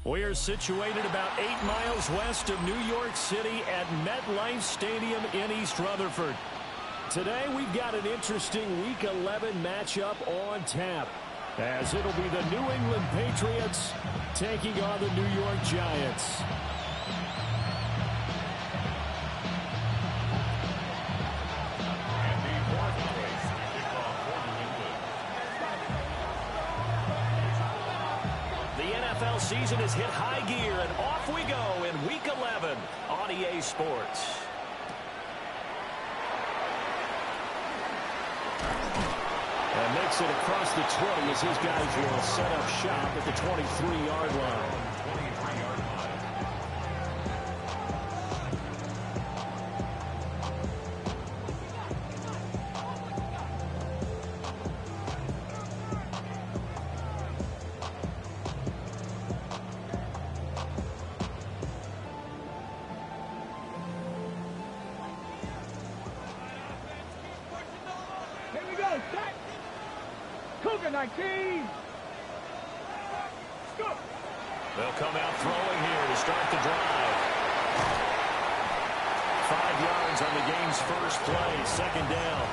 We're situated about 8 miles west of New York City at MetLife Stadium in East Rutherford. Today we've got an interesting Week 11 matchup on tap, as it'll be the New England Patriots taking on the New York Giants. NFL season has hit high gear, and off we go in Week 11 on EA Sports. And makes it across the 20 as his guys will set up shop at the 23-yard line. They'll come out throwing here to start the drive. 5 yards on the game's first play, second down.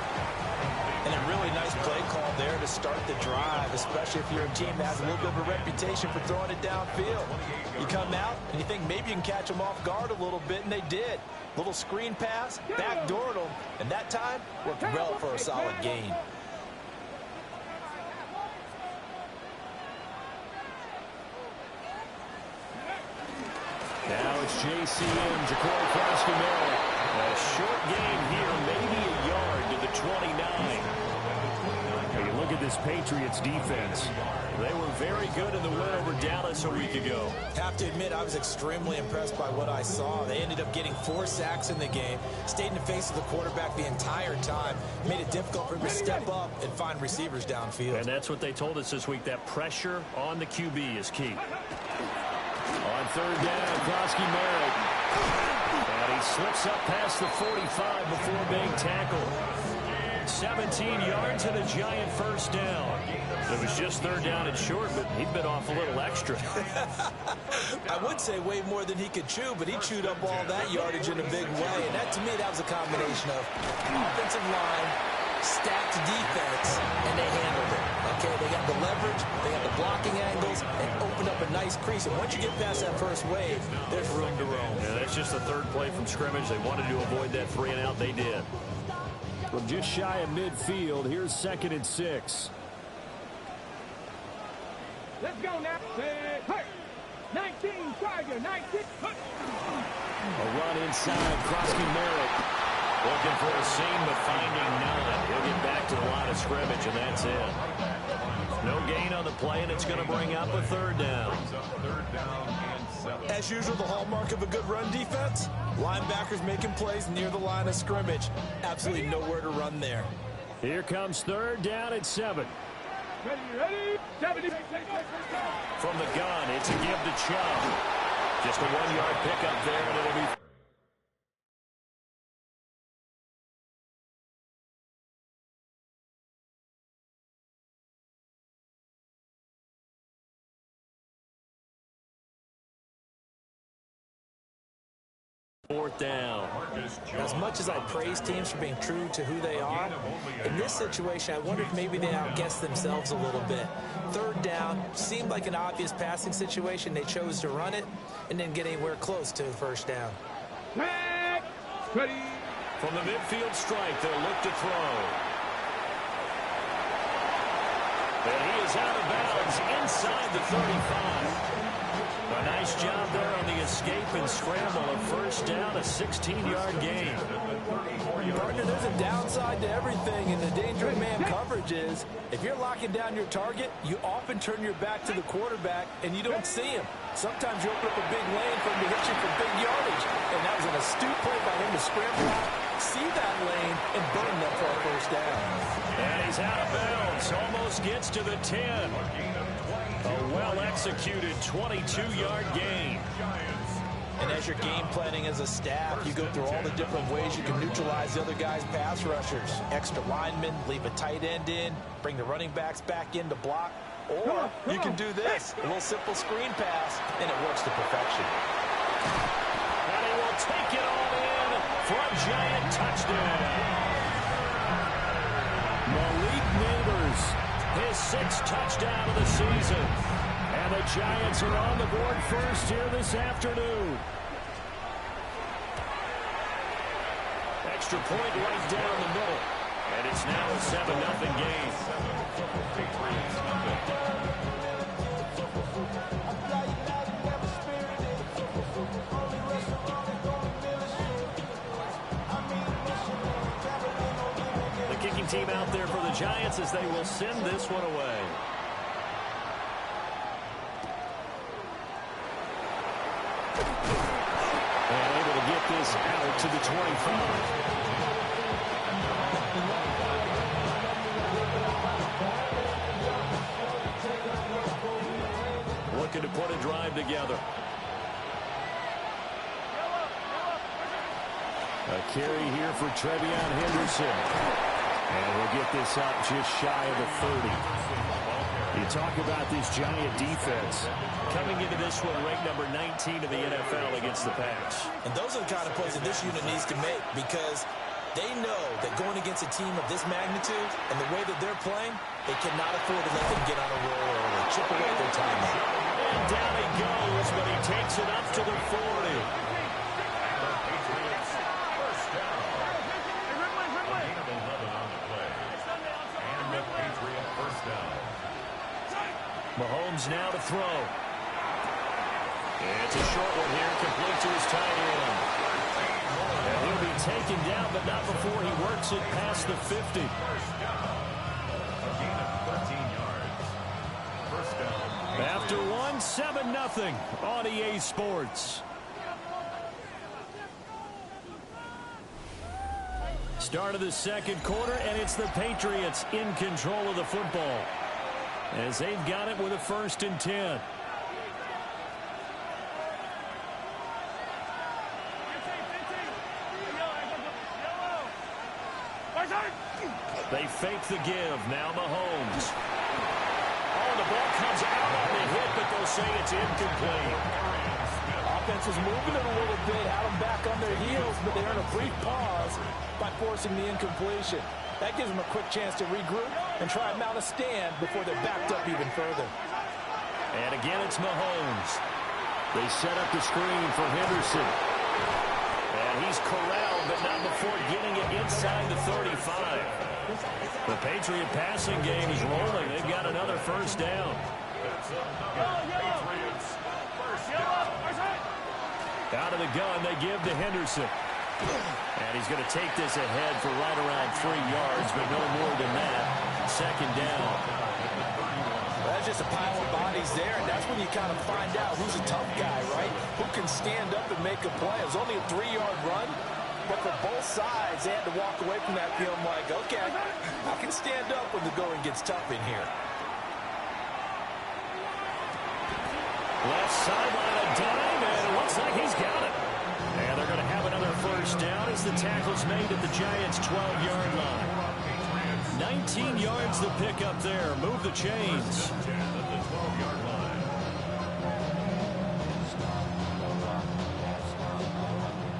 And a really nice play call there to start the drive, especially if you're a team that has a little bit of a reputation for throwing it downfield. You come out and you think maybe you can catch them off guard a little bit, and they did. Little screen pass, backdoored them, and that time worked well for a solid gain. Now it's JCM, Ja'Cory Crosby-Merritt. A short gain here, maybe a yard to the 29. Now you look at this Patriots defense. They were very good in the win over Dallas a week ago. Have to admit, I was extremely impressed by what I saw. They ended up getting 4 sacks in the game, stayed in the face of the quarterback the entire time, made it difficult for him to step up and find receivers downfield. And that's what they told us this week, that pressure on the QB is key. On third down, Crosby-Merritt. And he slips up past the 45 before being tackled. 17 yards and a Giant first down. It was just third down and short, but he bit off a little extra. I would say way more than he could chew, but he chewed up all that yardage in a big way. And that, to me, that was a combination of offensive line, stacked defense, and they handled it. Okay, they got the leverage, they got the blocking angles, and opened up a nice crease. And once you get past that first wave, there's room to roam. Yeah, that's just the third play from scrimmage. They wanted to avoid that 3 and out. They did. From just shy of midfield, here's 2nd and 6. Let's go now. 19, Tiger, 19. A run inside, Crosby-Merritt. Looking for a seam, but finding none. He'll get back to the line of scrimmage, and that's it. No gain on the play, and it's going to bring up a third down. As usual, the hallmark of a good run defense, linebackers making plays near the line of scrimmage. Absolutely nowhere to run there. Here comes third down at 7. Ready, 70. From the gun, it's a give to Chubb. Just a 1-yard pickup there, and it'll be... Fourth down. As much as I praise teams for being true to who they are, in this situation, I wonder if maybe they outguessed themselves a little bit. Third down seemed like an obvious passing situation. They chose to run it and didn't get anywhere close to the first down. Ready. From the midfield strike, they'll look to throw. And he is out of bounds inside the 35. A nice job there on the escape and scramble. A first down, a 16-yard gain. Partner, there's a downside to everything, and the danger of man coverage is if you're locking down your target, you often turn your back to the quarterback, and you don't see him. Sometimes you open up a big lane for him to hit you for big yardage, and that was an astute play by him to scramble out, see that lane, and burn them for a first down. And he's out of bounds. Almost gets to the 10. A well-executed 22-yard gain. And as you're game planning as a staff, you go through all the different ways you can neutralize the other guy's pass rushers. Extra linemen, leave a tight end in, bring the running backs back in to block. Or you can do this, a little simple screen pass, and it works to perfection. And he will take it all in for a giant touchdown. Malik Neighbors, his 6th touchdown of the season. And the Giants are on the board first here this afternoon. Extra point right down the middle. And it's now a 7-0 game. The kicking team out there for the Giants as they will send this one away. And able to get this out to the 25. Looking to put a drive together. A carry here for Trevion Henderson. And we'll get this up just shy of the 30. You talk about this Giant defense. Coming into this one, ranked number 19 in the NFL against the pass. And those are the kind of plays that this unit needs to make because they know that going against a team of this magnitude and the way that they're playing, they cannot afford to let them get on a roll early. Chip away their time. And down he goes, but he takes it up to the 40. Mahomes now to throw. It's a short one here, complete to his tight end. And he'll be taken down, but not before he works it past the 50. After one, 7-0 on EA Sports. Start of the second quarter, and it's the Patriots in control of the football, as they've got it with a 1st and 10. They fake the give. Now Mahomes. Oh, the ball comes out on the hit, but they'll say it's incomplete. Offense is moving it a little bit, had them back on their heels, but they earn a brief pause by forcing the incompletion. That gives them a quick chance to regroup and try and mount a stand before they're backed up even further. And again, it's Mahomes. They set up the screen for Henderson. And he's corralled, but not before getting it inside the 35. The Patriot passing game is rolling. They've got another 1st down. Out of the gun, they give to Henderson. And he's going to take this ahead for right around 3 yards, but no more than that. 2nd down. That's just a pile of bodies there, and that's when you kind of find out who's a tough guy, right? Who can stand up and make a play. It was only a 3-yard run, but for both sides, they had to walk away from that feeling like, okay, I can stand up when the going gets tough in here. Left sideline, a dime, and it looks like he's got it. And they're going to have another 1st down as the tackle's made at the Giants' 12-yard line. 19 yards to pick up there. Move the chains.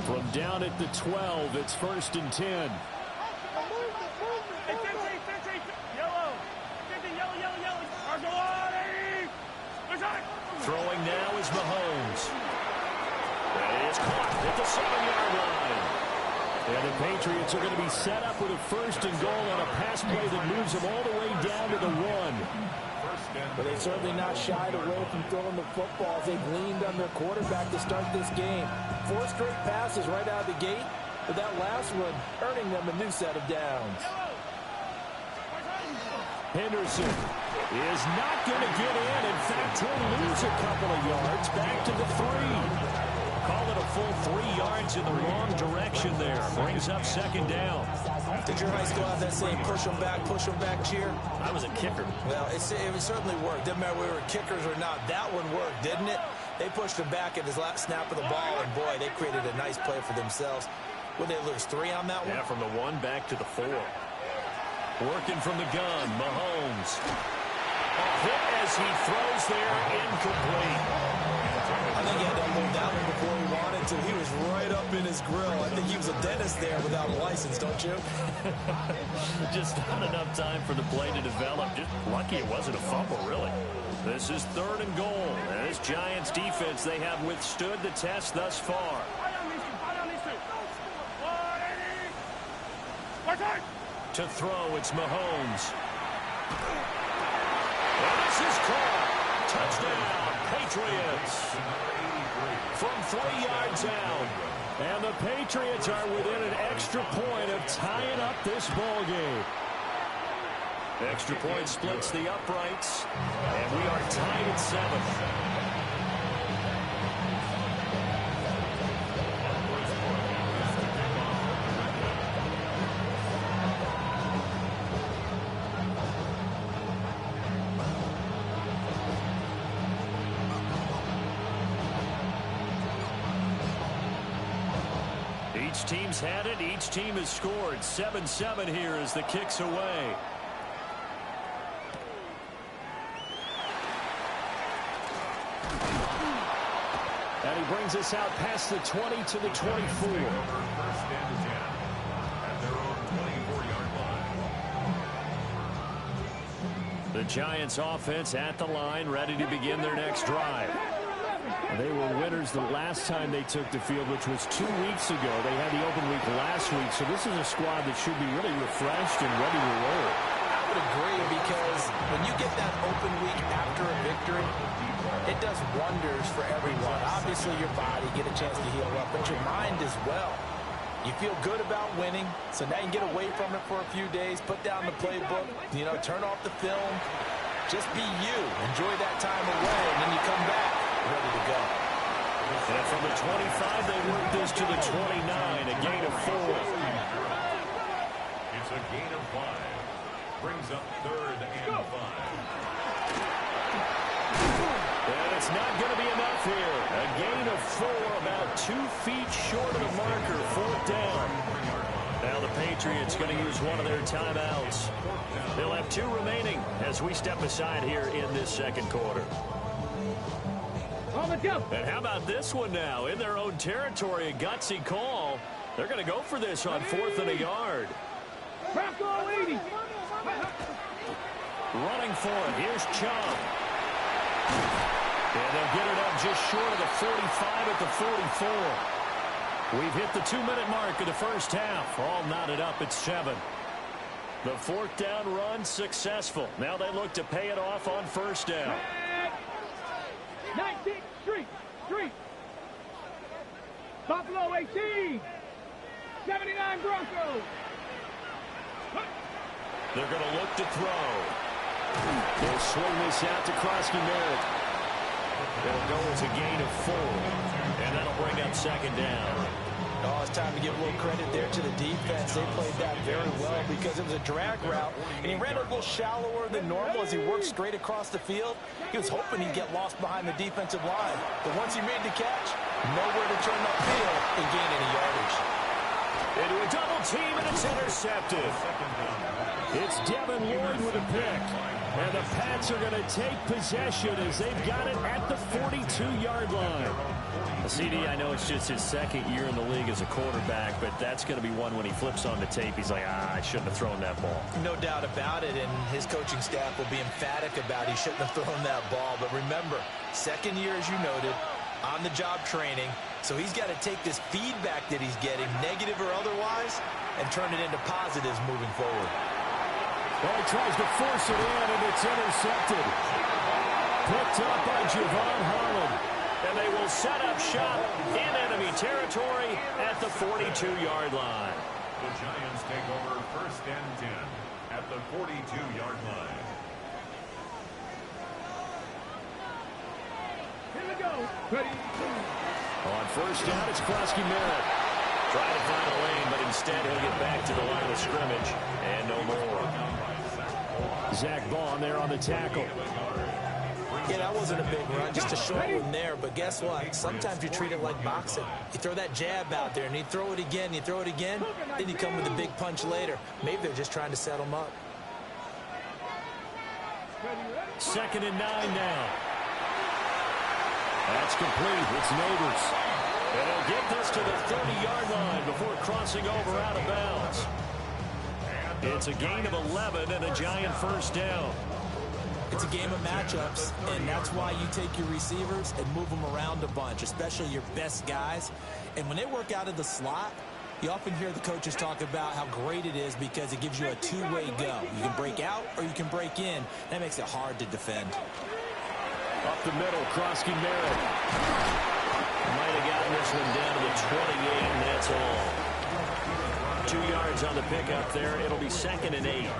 From down at the 12, it's 1st and 10. Throwing now is Mahomes. And it's caught at the 7-yard line. And the Patriots are going to be set up with a 1st and goal on a pass play that moves them all the way down to the 1. But they certainly not shied away from throwing the football as they've leaned on their quarterback to start this game. 4 straight passes right out of the gate, but that last one earning them a new set of downs. Henderson is not going to get in. In fact, he'll lose a couple of yards back to the 3. Call it a full 3 yards in the wrong direction there. Brings up 2nd down. Did your high school have that same push them back cheer? I was a kicker. Well, it certainly worked. Didn't matter whether we were kickers or not. That one worked, didn't it? They pushed him back at his last snap of the ball, and boy, they created a nice play for themselves. Would they lose 3 on that one? Yeah, from the 1 back to the 4. Working from the gun, Mahomes. A hit as he throws there, incomplete. I think he had to unload that one before he wanted to. He was right up in his grill. I think he was a dentist there without a license, don't you? Just not enough time for the play to develop. Just lucky it wasn't a fumble, really. This is 3rd and goal. And this Giants defense, they have withstood the test thus far. To throw, it's Mahomes. And this is caught. Touchdown, Patriots. From 3 yards out. And the Patriots are within an extra point of tying up this ball game. Extra point splits the uprights. And we are tied at 7. Each team's had it. Each team has scored. 7-7 here as the kick's away. And he brings us out past the 20 to the 24. The Giants offense at the line, ready to begin their next drive. They were winners the last time they took the field, which was 2 weeks ago. They had the open week last week, so this is a squad that should be really refreshed and ready to roll. I would agree, because when you get that open week after a victory, it does wonders for everyone. Obviously, your body, get a chance to heal up, but your mind as well. You feel good about winning, so now you can get away from it for a few days, put down the playbook, turn off the film. Just be you. Enjoy that time away, and then you come back ready to go. And from the 25, they work this to the 29, a gain of 4. It's a gain of 5. Brings up 3rd and 5. And it's not going to be enough here. A gain of 4, about 2 feet short of the marker, 4th down. Now the Patriots going to use one of their timeouts. They'll have 2 remaining as we step aside here in this second quarter. And how about this one now? In their own territory, a gutsy call. They're going to go for this on 4th and a yard. Running for it. Here's Chubb. And they'll get it up just short of the 45 at the 44. We've hit the 2-minute mark of the first half. All knotted up at 7. The 4th down run successful. Now they look to pay it off on 1st down. 19, street. Buffalo 18. 79 Broncos. They're going to look to throw. They'll swing this out to Krosky-Merritt. It'll go as a gain of 4. And that'll bring up 2nd down. Oh, it's time to give a little credit there to the defense. They played that very well because it was a drag route, and he ran a little shallower than normal as he worked straight across the field. He was hoping he'd get lost behind the defensive line. But once he made the catch, nowhere to turn upfield and gain any yardage. Into a double team, and it's intercepted. It's Devin Lloyd with a pick. And the Pats are going to take possession as they've got it at the 42-yard line. CD, I know it's just his 2nd year in the league as a quarterback, but that's going to be one when he flips on the tape, he's like, I shouldn't have thrown that ball. No doubt about it, and his coaching staff will be emphatic about he shouldn't have thrown that ball. But remember, 2nd year, as you noted, on-the-job training, so he's got to take this feedback that he's getting, negative or otherwise, and turn it into positives moving forward. Well, he tries to force it in, and it's intercepted. Picked up by Javon Holland. And they will set up shop in enemy territory at the 42-yard line. The Giants take over 1st and 10 at the 42-yard line. Here we go. Ready. On 1st down, it's Krosky-Merritt. Trying to find a lane, but instead he'll get back to the line of scrimmage. And no more. Zach Vaughn there on the tackle. Yeah, that wasn't a big run, just a short one there. But guess what? Sometimes you treat it like boxing. You throw that jab out there, and you throw it again, then you come with a big punch later. Maybe they're just trying to set them up. 2nd and 9 now. That's complete. It's Neighbors. And he'll get this to the 30-yard line before crossing over out of bounds. It's a gain of 11 and a giant first down. It's a game of matchups, and that's why you take your receivers and move them around a bunch, especially your best guys. And when they work out of the slot, you often hear the coaches talk about how great it is because it gives you a two-way go. You can break out or you can break in. That makes it hard to defend. Up the middle, Krosky Merritt. Might have gotten this one down to the 28, and that's all. 2 yards on the pickup there. It'll be 2nd and 8.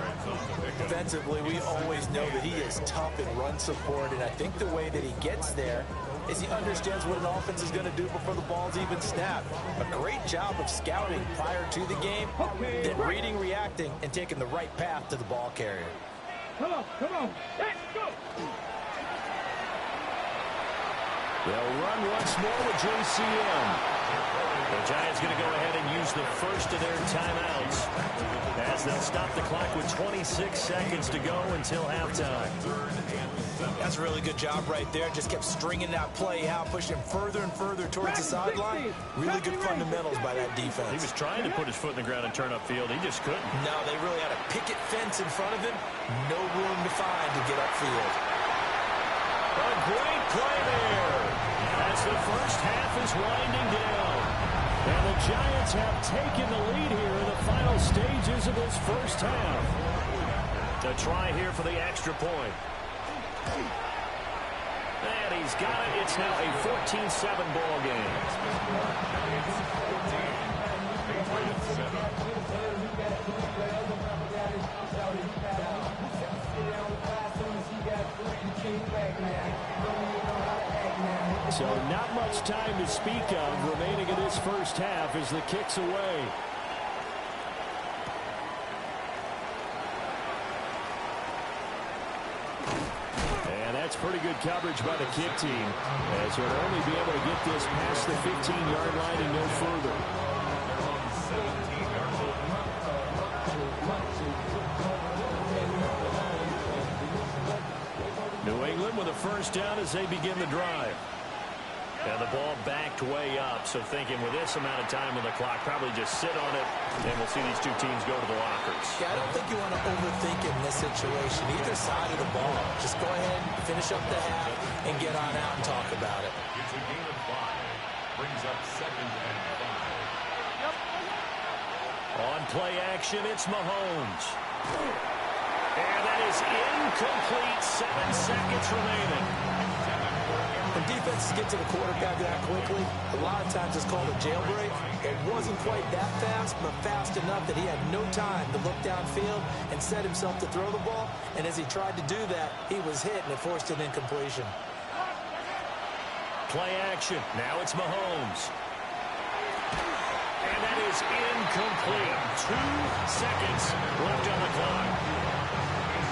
Defensively, we always know that he is tough in run support, and I think the way that he gets there is he understands what an offense is going to do before the ball's even snapped. A great job of scouting prior to the game, then reading, reacting, and taking the right path to the ball carrier. Come on, let's go. They'll run once more with JCM. The Giants going to go ahead and use the first of their timeouts as they'll stop the clock with 26 seconds to go until halftime. That's a really good job right there. Just kept stringing that play out, pushing further and further towards the sideline. Really good fundamentals by that defense. He was trying to put his foot in the ground and turn upfield. He just couldn't. No, they really had a picket fence in front of him. No room to find to get upfield. A great play there as the first half is winding down. And the Giants have taken the lead here in the final stages of this first half. To try here for the extra point. And he's got it. It's now a 14-7 ball game. So not much time to speak of remaining in this first half as the kick's away. And that's pretty good coverage by the kick team, as he'll only be able to get this past the 15-yard line and no further. New England with a first down as they begin the drive. And the ball backed way up, so thinking with this amount of time on the clock, probably just sit on it, and we'll see these two teams go to the lockers. Yeah, I don't think you want to overthink in this situation, either side of the ball. Just go ahead, finish up the half, and get on out and talk about it. It's a gain of 5. Brings up 2nd and 5. On play action, it's Mahomes. And that is incomplete. 7 seconds remaining. When defenses get to the quarterback that quickly, a lot of times it's called a jailbreak. It wasn't quite that fast, but fast enough that he had no time to look downfield and set himself to throw the ball. And as he tried to do that, he was hit, and it forced an incompletion. Play action. Now it's Mahomes. And that is incomplete. 2 seconds left on the clock.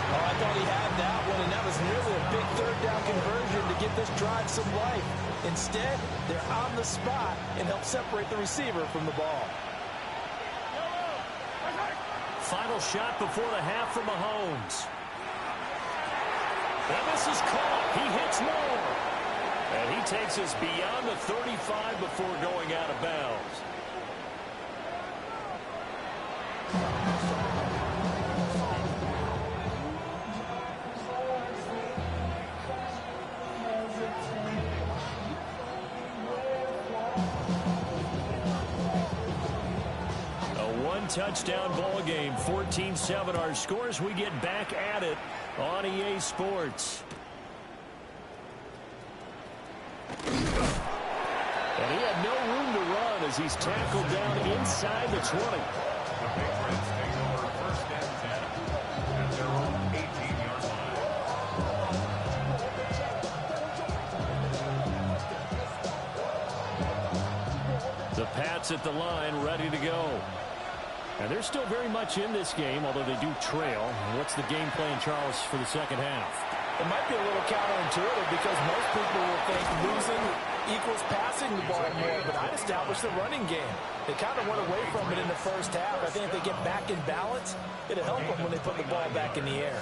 Oh, I thought he had that one, and that was nearly a big third down conversion to give this drive some life. Instead, they're on the spot and help separate the receiver from the ball. Final shot before the half for Mahomes. And this is caught. He hits more. And he takes us beyond the 35 before going out of bounds. Touchdown ball game, 14-7 our scores. We get back at it on EA Sports. And he had no room to run as he's tackled down inside the 20. The Patriots take over 1st and 10 at their own 18-yard line. The Pats at the line, ready to go. And they're still very much in this game, although they do trail. What's the game plan, Charles, for the second half? It might be a little counterintuitive because most people will think losing equals passing the ball more, but I'd establish the running game. They kind of went away from it in the first half. I think if they get back in balance, it'll help them when they put the ball back in the air.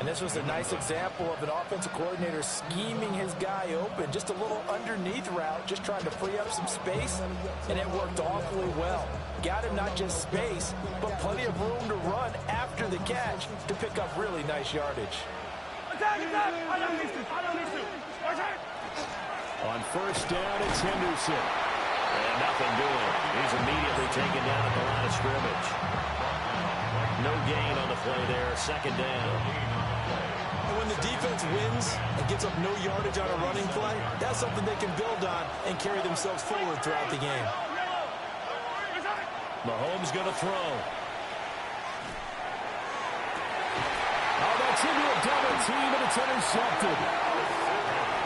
And this was a nice example of an offensive coordinator scheming his guy open. Just a little underneath route, just trying to free up some space, and it worked awfully well. Got him not just space, but plenty of room to run after the catch to pick up really nice yardage. On first down, it's Henderson. And nothing doing. He's immediately taken down at the line of scrimmage. No gain on the play there. Second down. And when the defense wins and gives up no yardage on a running play, that's something they can build on and carry themselves forward throughout the game. Mahomes going to throw. Oh, that's into a double team, and it's intercepted.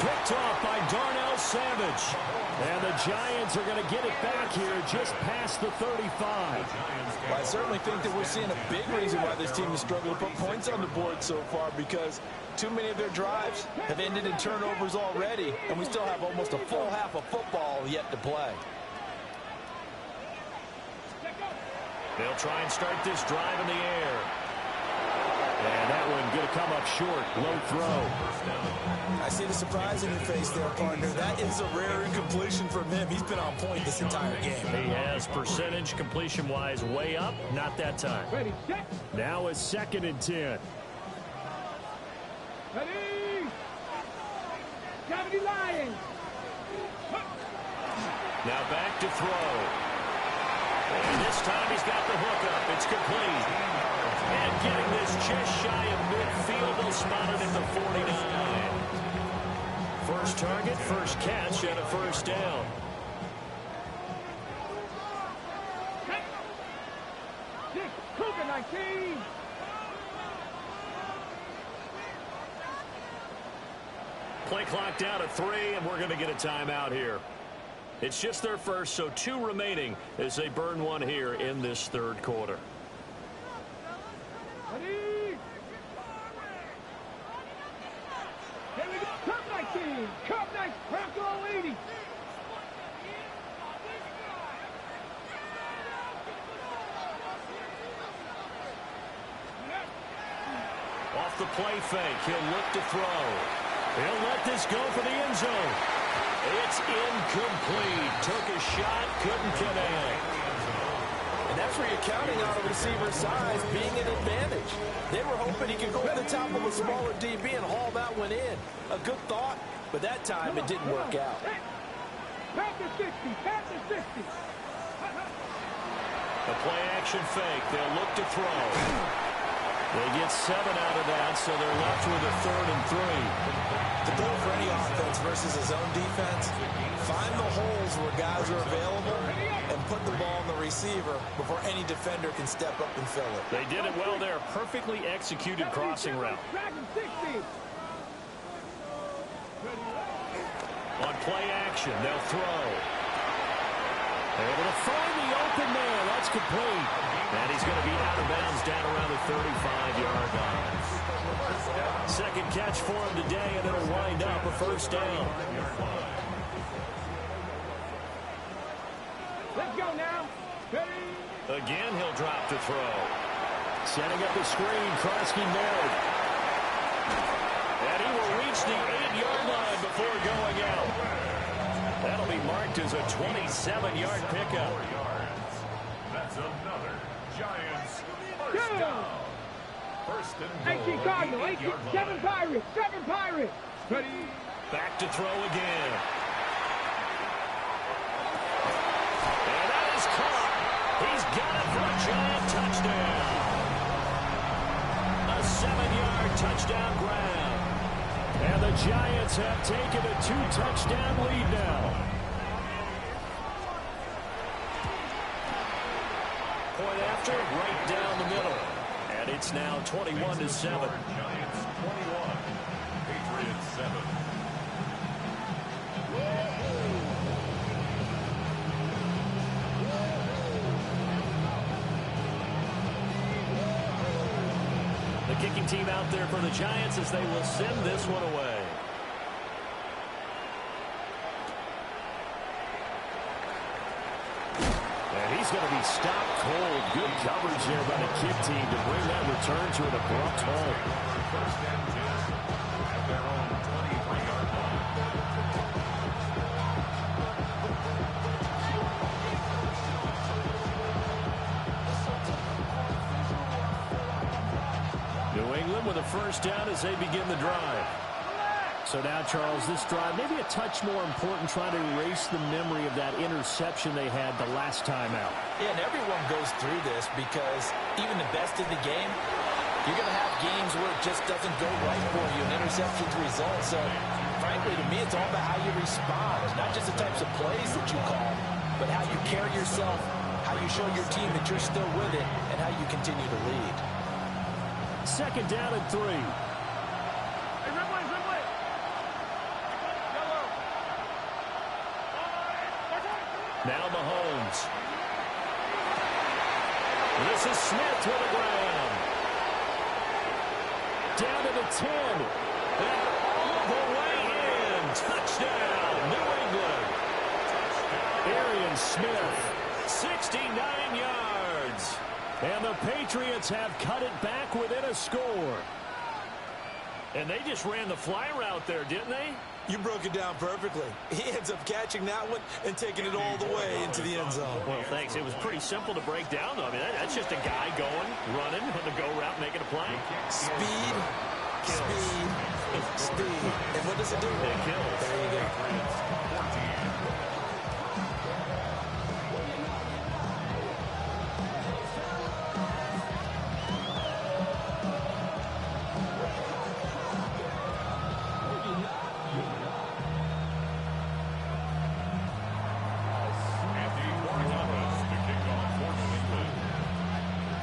Picked off by Darnell Savage. And the Giants are going to get it back here just past the 35. Well, I certainly think that we're seeing a big reason why this team has struggled to put points on the board so far, because too many of their drives have ended in turnovers already, and we still have almost a full half of football yet to play. They'll try and start this drive in the air. And that one going to come up short. Low throw. I see the surprise in your face there, partner. That is a rare incompletion from him. He's been on point this entire game. He has percentage completion-wise way up. Not that time. Ready, set. Now it's 2nd and 10. Ready. 70 Lions. Now back to throw. And this time he's got the hook up. It's complete. And getting this just shy of midfield. They'll spot it at the 49. First target, first catch, and a first down. Cougar 19. Play clock down at 3, and we're going to get a timeout here. It's just their first, so 2 remaining as they burn one here in this third quarter. Ready. Here we go. Cup 19. Cup 19. Bronco 80. Off the play fake, he'll look to throw. He'll let this go for the end zone. It's incomplete. Took a shot, couldn't connect. And that's where you're counting on a receiver's size being an advantage. They were hoping he could go over the top of a smaller DB and haul that one in. A good thought, but that time it didn't work out. Pass the 60. Pass the 60. The play action fake. They'll look to throw. They get 7 out of that, so they're left with a 3rd and 3. The goal for any offense versus his own defense, find the holes where guys are available and put the ball on the receiver before any defender can step up and fill it. They did it well there. Perfectly executed crossing route. Dragon 60. On play action, they'll throw. Able to find the open man. That's complete. And he's going to be out of bounds down around the 35-yard line. Second catch for him today, and it'll wind up a first down. Let's go now. Ready. Again, he'll drop to throw. Setting up the screen, Krosky Merritt. And he will reach the 8-yard line before going out. That'll be marked as a 27-yard pickup. That's another Giants first down. First and 18 goal. Cardinal. 18. 7 Pirates. 7 Pirates. Ready. Back to throw again. And that is caught. He's got it for a Giant touchdown. A 7-yard touchdown grab. And the Giants have taken a 2-touchdown lead now. Point after, right down the middle. And it's now 21-7. Giants 21, Patriots 7. The kicking team out there for the Giants as they will send this one away. He's going to be stopped cold. Good coverage there by the kick team to bring that return to an abrupt halt. First and 10 at their own 23-yard line. New England with a first down as they begin the drive. So now, Charles, this drive maybe a touch more important, trying to erase the memory of that interception they had the last time out. Yeah, and everyone goes through this because even the best in the game, you're going to have games where it just doesn't go right for you, and interceptions result. So, frankly, to me, it's all about how you respond, not just the types of plays that you call, but how you carry yourself, how you show your team that you're still with it, and how you continue to lead. Second down and 3. Now Mahomes. This is Smith with the ground. Down to the 10. And all the way in. Touchdown, New England. Arian Smith, 69 yards. And the Patriots have cut it back within a score. And they just ran the fly route there, didn't they? You broke it down perfectly. He ends up catching that one and taking it all the way into the end zone. Well, thanks. It was pretty simple to break down, though. I mean, that's just a guy going, running on the go route, making a play. Speed, speed, speed. And what does it do? It kills. There you go.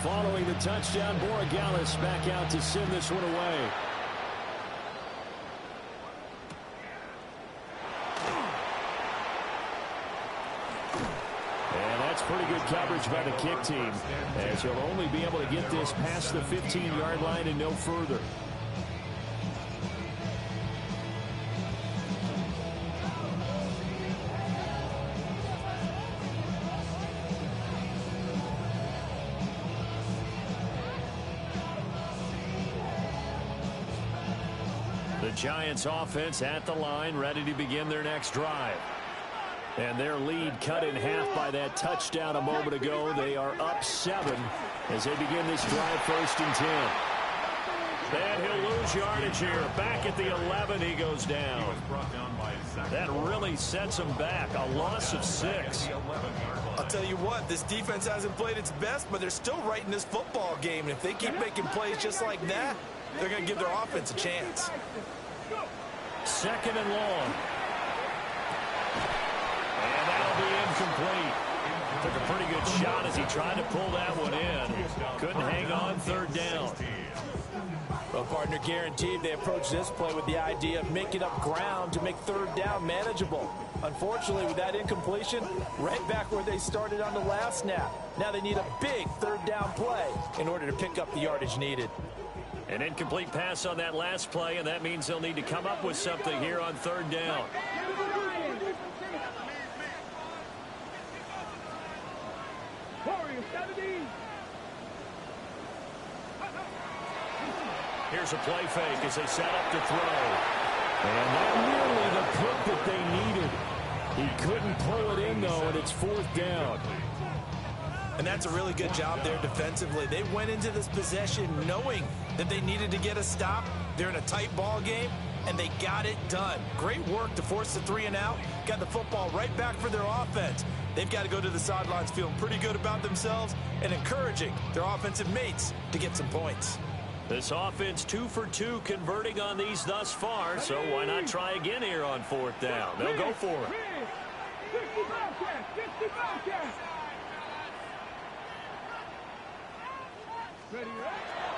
Following the touchdown, Borregales back out to send this one away. And that's pretty good coverage by the kick team, as he'll only be able to get this past the 15-yard line and no further. The Giants offense at the line, ready to begin their next drive. And their lead cut in half by that touchdown a moment ago. They are up 7 as they begin this drive, 1st and 10. And he'll lose yardage here. Back at the 11, he goes down. That really sets him back. A loss of 6. I'll tell you what, this defense hasn't played its best, but they're still right in this football game. And if they keep making plays just like that, they're going to give their offense a chance. 2nd and long. And that'll be incomplete. Took a pretty good shot as he tried to pull that one in. Couldn't hang on, 3rd down. Well, partner, guaranteed they approach this play with the idea of making up ground to make 3rd down manageable. Unfortunately, with that incompletion, right back where they started on the last snap. Now they need a big 3rd down play in order to pick up the yardage needed. An incomplete pass on that last play, and that means they'll need to come up with something here on 3rd down. Here's a play fake as they set up to throw. And that nearly the pick that they needed. He couldn't pull it in, though, and it's 4th down. And that's a really good job there defensively. They went into this possession knowing that they needed to get a stop. They're in a tight ball game, and they got it done. Great work to force the 3 and out. Got the football right back for their offense. They've got to go to the sidelines feeling pretty good about themselves and encouraging their offensive mates to get some points. This offense 2 for 2 converting on these thus far, so why not try again here on 4th down? They'll go for it.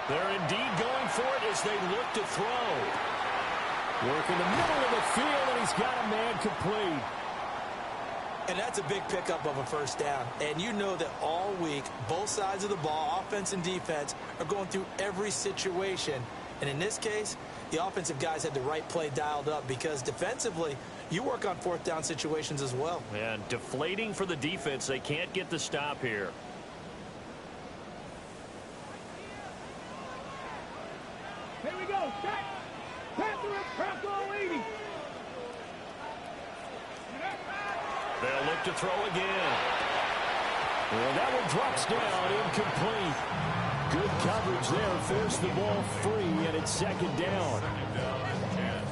They're indeed going for it as they look to throw. Work in the middle of the field, and he's got a man complete. And that's a big pickup of a 1st down. And you know that all week, both sides of the ball, offense and defense, are going through every situation. And in this case, the offensive guys had the right play dialed up because defensively, you work on fourth down situations as well. And deflating for the defense. They can't get the stop here. Here we go. Set. Panther at Bronco 80. They'll look to throw again. Well, that one drops down, incomplete. Good coverage there, forced the ball free, and it's second down.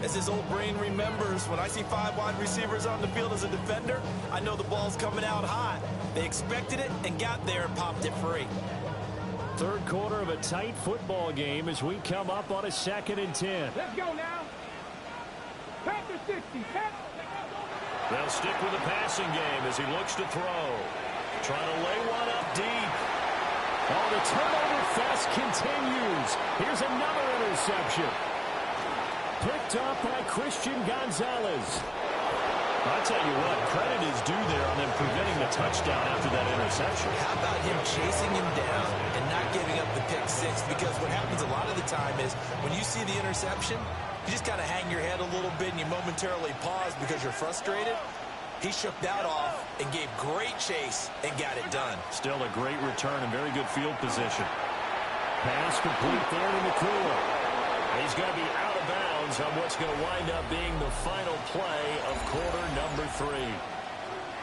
As his old brain remembers, when I see 5 wide receivers on the field as a defender, I know the ball's coming out hot. They expected it and got there and popped it free. Third quarter of a tight football game as we come up on a 2nd and 10. Let's go now. Panther 60. They'll stick with the passing game as he looks to throw. Trying to lay one up deep. Oh, the turnover fest continues. Here's another interception. Picked up by Christian Gonzalez. I'll tell you what, credit is due there on them preventing the touchdown after that interception. How about him chasing him down and not giving up the pick six? Because what happens a lot of the time is when you see the interception, you just kind of hang your head a little bit and you momentarily pause because you're frustrated. He shook that off and gave great chase and got it done. Still a great return and very good field position. Pass complete there to McCool. He's going to be out of bounds on what's going to wind up being the final play of quarter number 3.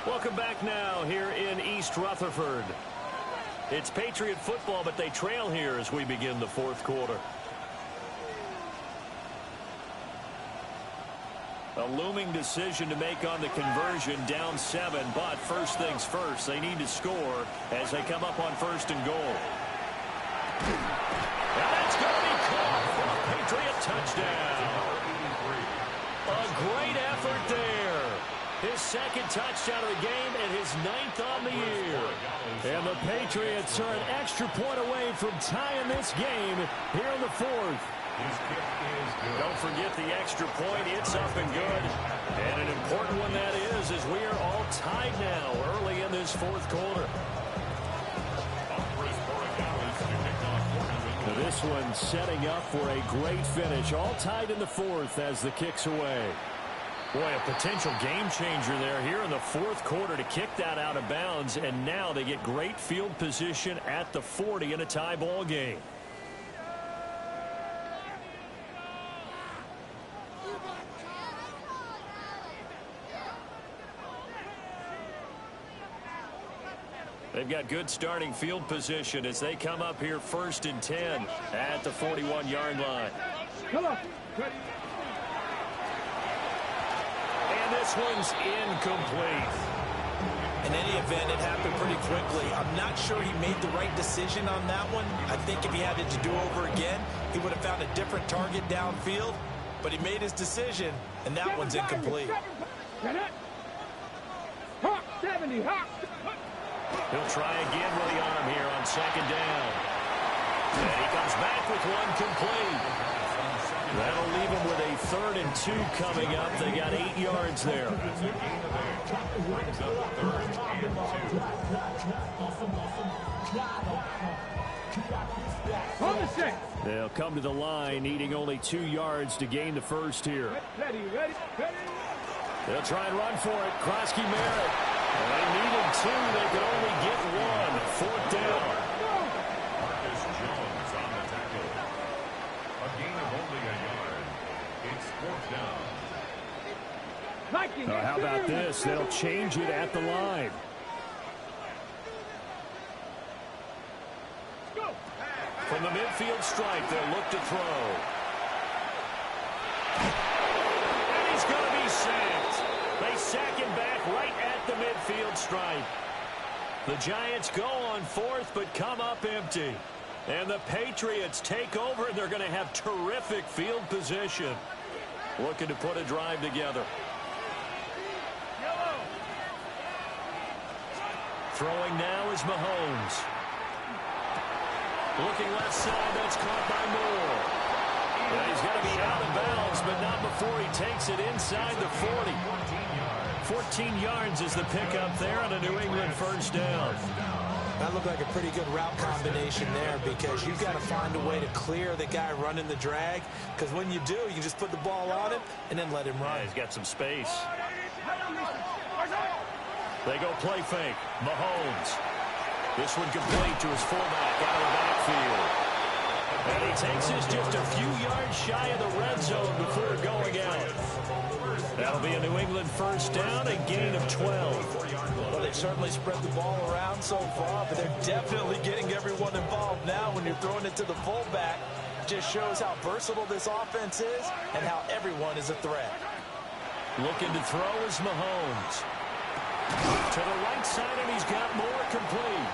Welcome back now here in East Rutherford. It's Patriot football, but they trail here as we begin the fourth quarter. A looming decision to make on the conversion, down 7, but first things first, they need to score as they come up on 1st and goal. And that's going to be caught for a Patriot touchdown. A great effort there. His 2nd touchdown of the game and his 9th on the year. And the Patriots are an extra point away from tying this game here in the 4th. His kick is good. Don't forget the extra point. It's up and good. And an important one that is, as we are all tied now early in this fourth quarter. Now this one setting up for a great finish. All tied in the 4th as the kick's away. Boy, a potential game changer there here in the 4th quarter to kick that out of bounds. And now they get great field position at the 40 in a tie ball game. They've got good starting field position as they come up here 1st and 10 at the 41-yard line. Come on. And this one's incomplete. In any event, it happened pretty quickly. I'm not sure he made the right decision on that one. I think if he had it to do over again, he would have found a different target downfield. But he made his decision, and that one's incomplete. Hawk 70, Hawk. He'll try again with the arm here on 2nd down. And he comes back with one complete. That'll leave him with a 3rd and 2 coming up. They got 8 yards there. On the 6. They'll come to the line, needing only 2 yards to gain the first here. Ready. They'll try and run for it. Krosky Merritt. They needed 2. They could only get 1. 4th down. Marcus Jones on the tackle. A gain of only a yard. It's 4th down. How about this? They'll change it at the line. From the midfield stripe, they'll look to throw. And he's going to be sacked. They sack him back right at the midfield stripe. The Giants go on 4th, but come up empty. And the Patriots take over, and they're going to have terrific field position. Looking to put a drive together. Throwing now is Mahomes. Looking left side, that's caught by Moore. And he's got to be out of bounds, but not before he takes it inside the 40. 14 yards is the pickup there on a New England 1st down. That looked like a pretty good route combination there because you've got to find a way to clear the guy running the drag, because when you do, you just put the ball on him and then let him run. Yeah, he's got some space. They go play fake. Mahomes. This one complete to his fullback out of the backfield. And he takes this just a few yards shy of the red zone before going out. That'll be a New England first down, a gain of 12. Well, they've certainly spread the ball around so far, but they're definitely getting everyone involved now when you're throwing it to the fullback. It just shows how versatile this offense is and how everyone is a threat. Looking to throw is Mahomes. To the right side, and he's got more complete.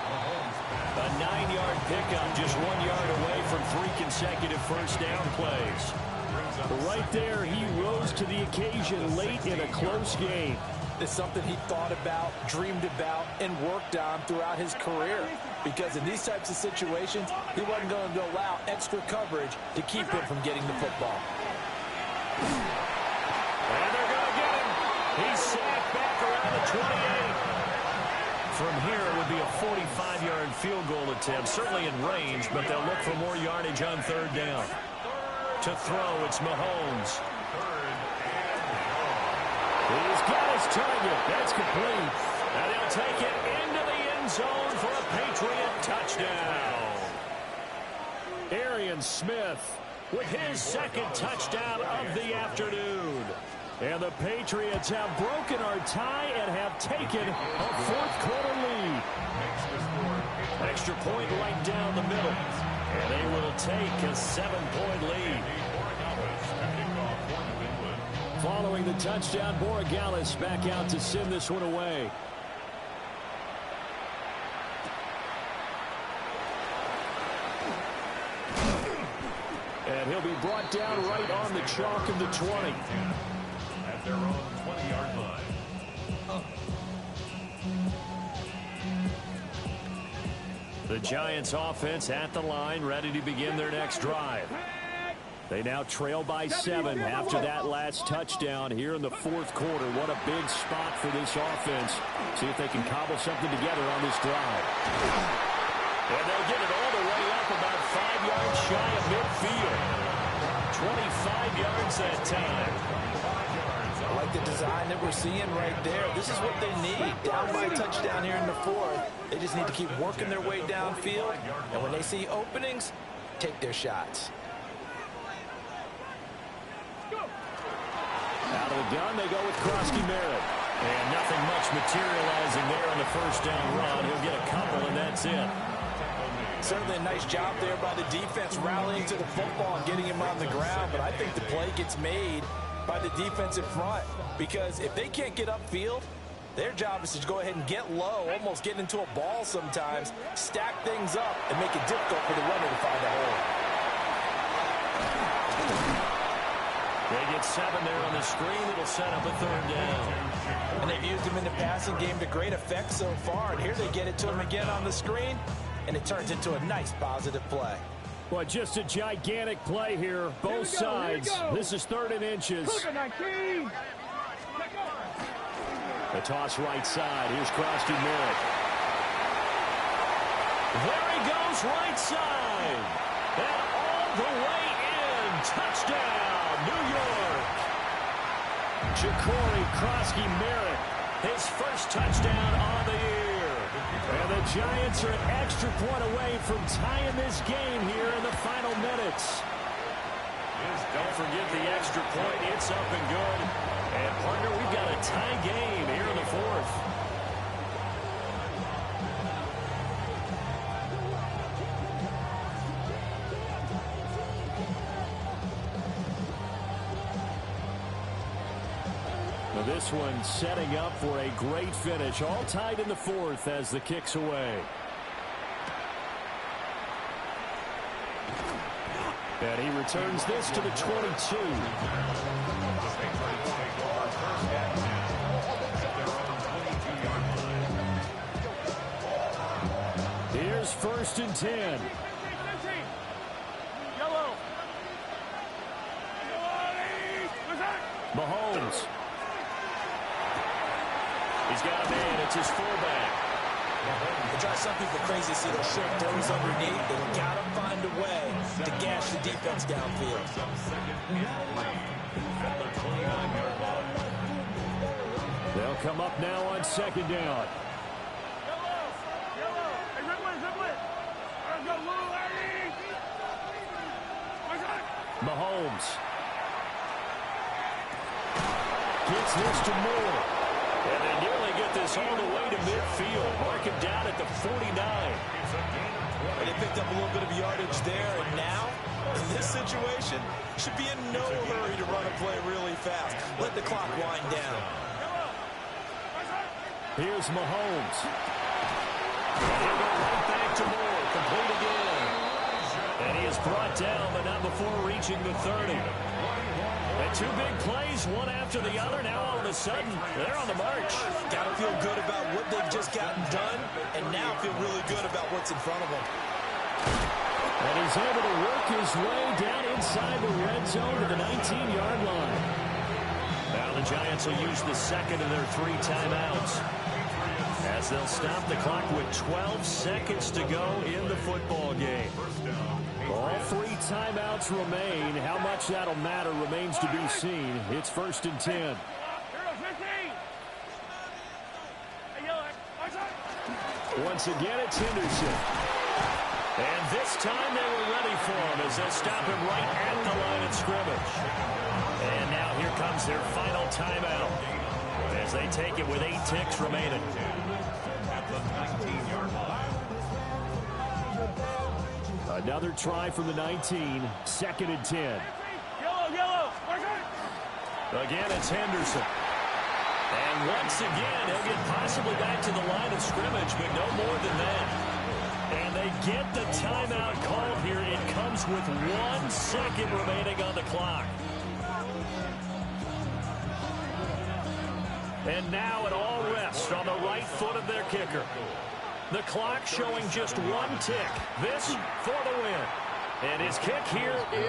A 9-yard pickup, just 1 yard away from 3 consecutive first down plays. Right there, he rose to the occasion late in a close game. It's something he thought about, dreamed about, and worked on throughout his career. Because in these types of situations, he wasn't going to allow extra coverage to keep him from getting the football. And they're going to get him. He's sacked back around the 28. From here, it would be a 45-yard field goal attempt, certainly in range, but they'll look for more yardage on third down. To throw, it's Mahomes. He's got his target. That's complete. And he'll take it into the end zone for a Patriot touchdown. Arian Smith with his second touchdown of the afternoon. And the Patriots have broken our tie and have taken a fourth-quarter lead. Extra point right down the middle. And they will take a 7-point lead. Following the touchdown, Borregales back out to send this one away. And he'll be brought down right on the chalk of the 20. At their own 20-yard line. The Giants offense at the line, ready to begin their next drive. They now trail by 7 after that last touchdown here in the fourth quarter. What a big spot for this offense. See if they can cobble something together on this drive. And they'll get it all the way up about 5 yards shy of midfield. 25 yards that time. I like the design that we're seeing right there. This is what they need. Down by a touchdown here in the fourth. They just need to keep working their way downfield. And when they see openings, take their shots. Out of the gun, they go with Krosky Merritt. And nothing much materializing there on the first down run. He'll get a couple, and that's it. Certainly a nice job there by the defense rallying to the football and getting him on the ground. But I think the play gets made by the defense in front. Because if they can't get upfield, their job is to go ahead and get low, almost get into a ball sometimes, stack things up, and make it difficult for the runner to find a hole. They get 7 there on the screen. It'll set up a third down. And they've used him in the passing game to great effect so far. And here they get it to him again on the screen, and it turns into a nice positive play. Well, just a gigantic play here, both sides. This is 3rd and inches. The toss right side. Here's Krosky Merritt. There he goes right side. And all the way in. Touchdown, New York. Ja'Cory Krosky Merritt. His first touchdown on the year. And the Giants are an extra point away from tying this game here in the final minutes. Don't forget the extra point. It's up and good. And, partner, we've got a tie game here in the fourth. Now this one setting up for a great finish. All tied in the fourth as the kick's away. And he returns this to the 22. Here's 1st and 10. Mahomes. He's got a man. It's his fullback. drives some people crazy to see those short throws underneath. They've got to find a way to gash the defense downfield. They'll come up now on second down. Mahomes gets this to Moore. And they nearly get this all the way to midfield. Mark him down at the 49. And they picked up a little bit of yardage there, and now, in this situation, should be in no hurry to run a play really fast. Let the clock wind down. Here's Mahomes. And he'll go right back to Moore. Complete again. And he is brought down, but not before reaching the 30. And two big plays, one after the other. Now all of a sudden, they're on the march. Got to feel good about what they've just gotten done, and now feel really good about what's in front of them. And he's able to work his way down inside the red zone to the 19-yard line. Now the Giants will use the second of their 3 timeouts, as they'll stop the clock with 12 seconds to go in the football game. All 3 timeouts remain. How much that'll matter remains to be seen. It's 1st and 10. Once again, it's Henderson. And this time they were ready for him as they stop him right at the line of scrimmage. And now here comes their final timeout as they take it with 8 ticks remaining. At the 19-yard line. Another try from the 19. 2nd and 10. Again, it's Henderson. And once again, he'll get possibly back to the line of scrimmage, but no more than that. And they get the timeout called here. It comes with 1 second remaining on the clock. And now it all rests on the right foot of their kicker. The clock showing just 1 tick. This for the win. And his kick here is